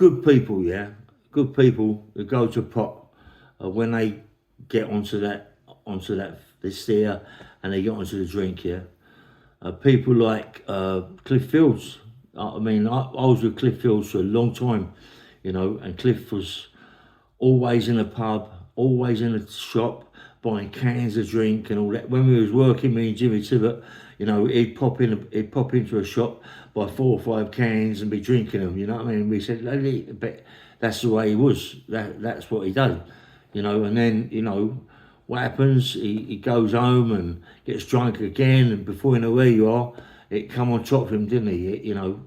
good people, yeah, good people that go to pot when they get onto that this there, and they get onto the drink, yeah. People like Cliff Fields. I mean, I was with Cliff Fields for a long time, and Cliff was always in a pub, always in a shop, buying cans of drink and all that. When we was working, me and Jimmy Tibbet, he'd pop into a shop, buy 4 or 5 cans and be drinking them. You know what I mean? We said, but that's the way he was. That's what he did. And then what happens? He goes home and gets drunk again, and before you know where you are, it come on top of him, didn't he?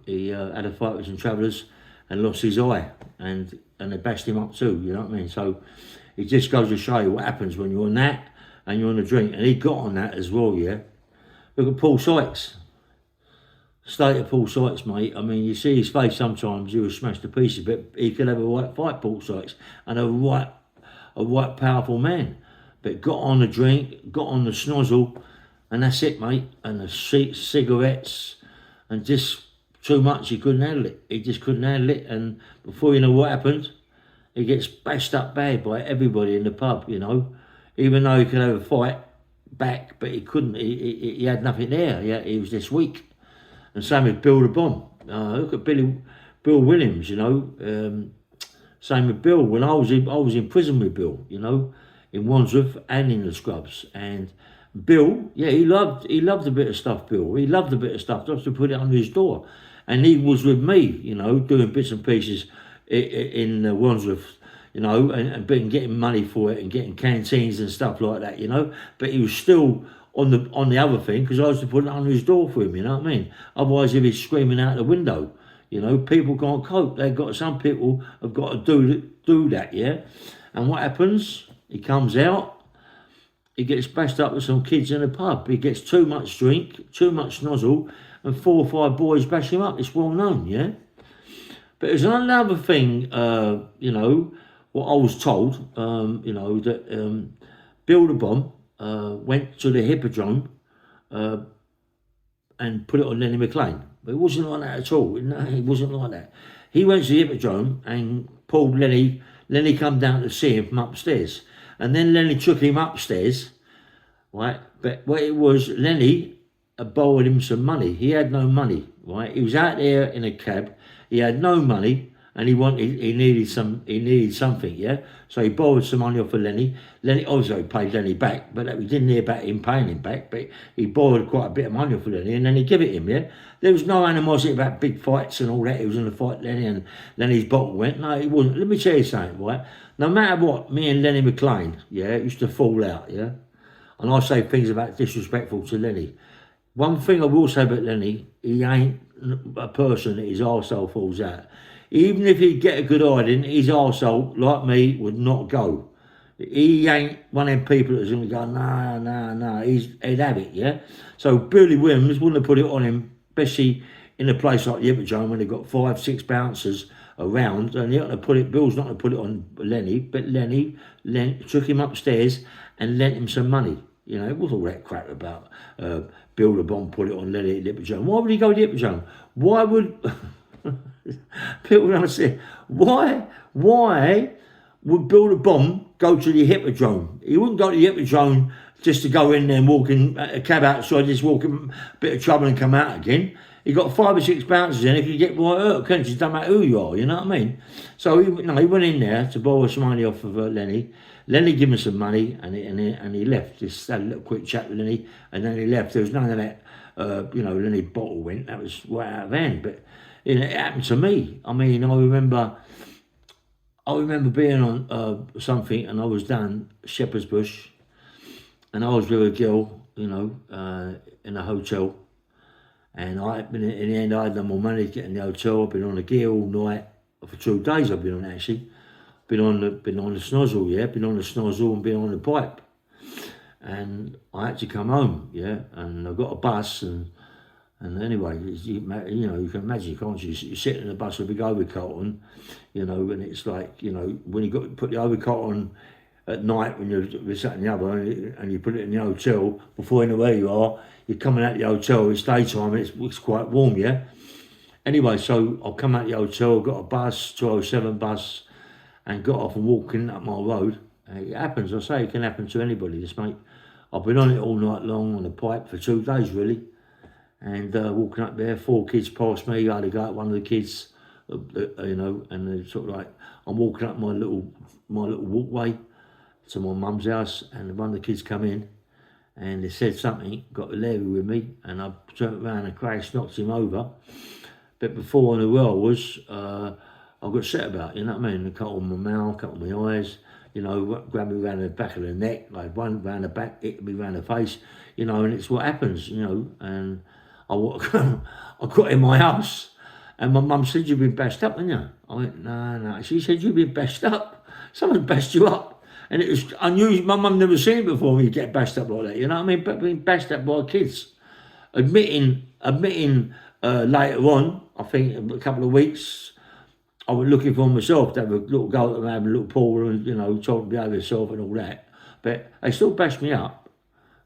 He had a fight with some travellers and lost his eye, and they bashed him up too. You know what I mean? So it just goes to show you what happens when you're on that and you're on the drink. And he got on that as well, yeah. Look at Paul Sykes. State of Paul Sykes, mate. I mean, you see his face sometimes, he was smashed to pieces, but he could have a right fight, Paul Sykes, and a right powerful man. But got on the drink, got on the snozzle, and that's it, mate. And the cigarettes, and just too much, he couldn't handle it. He just couldn't handle it, and before you know what happened, he gets bashed up bad by everybody in the pub, even though he could have a fight back, but he couldn't. He had nothing there. Yeah, he was this weak. And same with Bill the Bomb. Look at Bill Williams. Same with Bill. When I was in prison with Bill. In Wandsworth and in the Scrubs. And Bill, yeah, he loved a bit of stuff. Bill, he loved a bit of stuff just to put it under his door. And he was with me, doing bits and pieces in Wandsworth. And getting money for it and getting canteens and stuff like that, But he was still on the other thing because I was to put it under his door for him, you know what I mean? Otherwise, he'd be screaming out the window. People can't cope. Some people have got to do that, yeah? And what happens? He comes out, he gets bashed up with some kids in a pub. He gets too much drink, too much nozzle, and 4 or 5 boys bash him up. It's well known, yeah? But there's another thing, what I was told, that Bill the Bomb went to the Hippodrome and put it on Lenny McLean. But it wasn't like that at all. No, it wasn't like that. He went to the Hippodrome and pulled Lenny. Lenny come down to see him from upstairs. And then Lenny took him upstairs, right? But what it was, Lenny borrowed him some money. He had no money, right? He was out there in a cab. He had no money. And he needed something, yeah? So he borrowed some money off of Lenny. Lenny also paid Lenny back, but we didn't hear about him paying him back, but he borrowed quite a bit of money off of Lenny, and then he gave it him, yeah? There was no animosity about big fights and all that. He was in a fight, Lenny, and Lenny's bottle went. No, he wasn't. Let me tell you something, right? No matter what, me and Lenny McLean, yeah, used to fall out, yeah? And I say things about disrespectful to Lenny. One thing I will say about Lenny, he ain't a person that his arsehole falls out. Even if he'd get a good hiding, his arsehole, like me, would not go. He ain't one of them people that's going to go, no, he'd have it, yeah? So Billy Williams wouldn't have put it on him, especially in a place like the Hippodrome when they've got 5-6 bouncers around, and Bill's not going to put it on Lenny, but Lenny took him upstairs and lent him some money. It was all that crap about Bill the Bomb put it on Lenny at the Hippodrome. Why would he go to the Hippodrome? Why would... People don't say, why would Bill the Bomb go to the Hippodrome? He wouldn't go to the Hippodrome just to go in there and walk in a cab outside, just walk in a bit of trouble and come out again. He got 5 or 6 bouncers in, he could get right hurt, couldn't you? It doesn't matter who you are, you know what I mean? So he went in there to borrow some money off of Lenny. Lenny gave him some money and he left. Just had a little quick chat with Lenny and then he left. There was none of that, Lenny bottle went. That was right out of hand, but it happened to me. I mean, I remember being on something and I was down Shepherd's Bush and I was with a girl, in a hotel. And in the end, I had no more money to get in the hotel. I've been on the gear all night. For 2 days I've been on, actually. Been on the snozzle, yeah. Been on the snozzle and been on the pipe. And I had to come home, yeah. And I got a bus and anyway, you can imagine, can't you? You're sitting in a bus with a big overcoat on, and it's like, when you got to put the overcoat on at night when you're sat in the other and you put it in the hotel, before you know where you are, you're coming out of the hotel, it's daytime and it's quite warm, yeah? Anyway, so I come out the hotel, got a bus, 207 bus, and got off and walking up my road. It happens, I say, it can happen to anybody, this mate. I've been on it all night long on the pipe for 2 days, really. And walking up there, 4 kids passed me. I had to go at one of the kids, you know, and they're sort of like, I'm walking up my little walkway to my mum's house, and one of the kids come in, and they said something, got Larry with me, and I turned around and crashed, knocked him over. But before I knew where I was, I got set about, you know what I mean? They cut on my mouth, cut on my eyes, you know, grabbed me around the back of the neck, like one round the back, hit me around the face, you know, and it's what happens, you know. And I got in my house, and my mum said, "You've been bashed up, haven't you?" I went, no. She said, "You've been bashed up. Someone's bashed you up." And it was unusual. My mum never seen it before me get bashed up like that, you know what I mean? But being bashed up by kids. Admitting later on, I think a couple of weeks, I was looking for myself to have a little go at them, have a little pour and, you know, trying to behave yourself and all that. But they still bashed me up.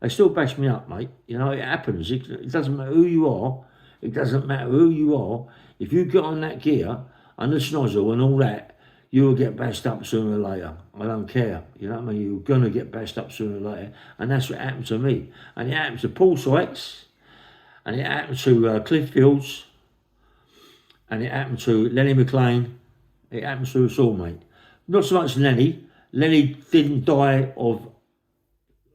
They still bash me up, mate. You know, it happens. It doesn't matter who you are. It doesn't matter who you are. If you get on that gear and the snozzle and all that, you will get bashed up sooner or later. I don't care. You know what I mean? You're going to get bashed up sooner or later. And that's what happened to me. And it happened to Paul Sykes. And it happened to Cliff Fields. And it happened to Lenny McLean. It happens to us all, mate. Not so much Lenny. Lenny didn't die of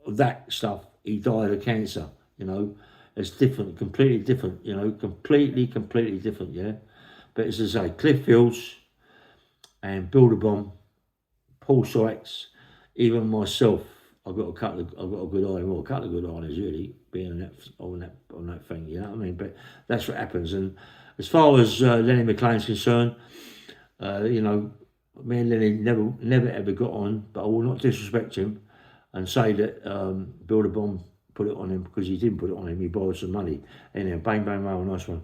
that stuff. He died of cancer, you know. It's different, completely different, you know, completely different, yeah. But as I say, Cliff Fields and Build-A-Bomb, Paul Sykes, even myself, I've got a good eye, well, a couple of good eyes really, being on that thing, you know what I mean? But that's what happens. And as far as Lenny McLean's concerned, you know, me and Lenny never ever got on, but I will not disrespect him and say that Build-A-Bomb put it on him, because he didn't put it on him, he borrowed some money. Anyway, bang, bang, bang, nice one.